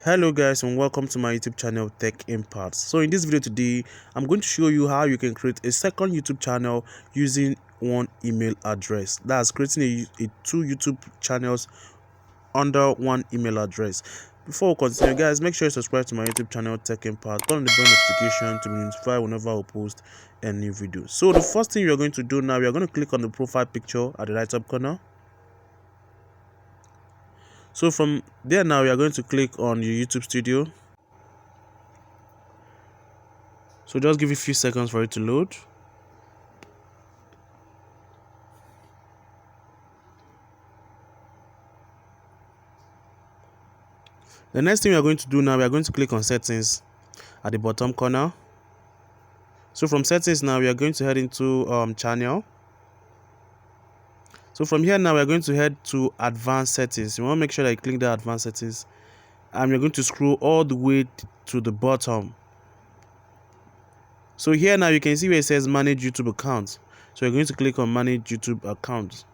Hello guys, and welcome to my YouTube channel Tech Impacts. So in this video today, I'm going to show you how you can create a second YouTube channel using one email address. That's creating two YouTube channels under one email address. Before we continue, guys, make sure you subscribe to my YouTube channel Tech Impacts. Turn on the bell notification to be notified whenever I post a new video. So the first thing you're going to do now, you're going to click on the profile picture at the right top corner. So from there now, we are going to click on your YouTube studio. So just give it a few seconds for it to load. The next thing we are going to do now, we are going to click on settings at the bottom corner. So from settings now, we are going to head into channel. So from here now, we are going to head to advanced settings. You want to make sure that you click the advanced settings, and you're going to scroll all the way to the bottom. So here now you can see where it says manage YouTube account. So you're going to click on manage YouTube account.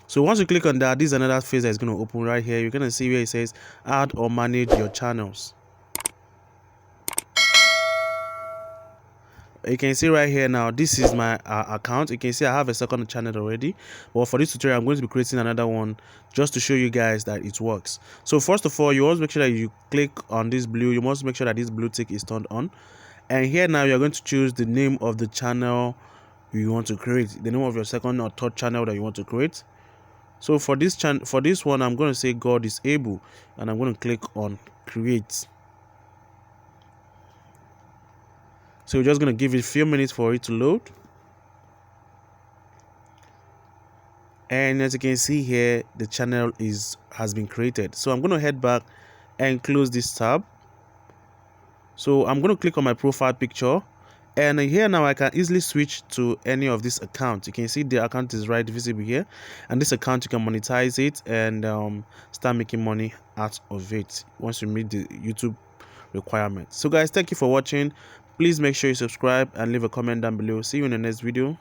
So once you click on that, this is another phase that is going to open right here. You're going to see where it says add or manage your channels. You can see right here now, this is my account. You can see I have a second channel already, but for this tutorial I'm going to be creating another one just to show you guys that it works. So first of all, you always make sure that you click on this blue. You must make sure that this blue tick is turned on, and here now you're going to choose the name of the channel you want to create, the name of your second or third channel that you want to create. So for this one, I'm going to say God is able, and I'm going to click on create. So we're just going to give it a few minutes for it to load. And as you can see here, the channel has been created. So I'm going to head back and close this tab. So I'm going to click on my profile picture, and here now I can easily switch to any of this account. You can see the account is right visible here, and this account you can monetize it and start making money out of it once you meet the YouTube requirements. So guys, thank you for watching. Please make sure you subscribe and leave a comment down below. See you in the next video.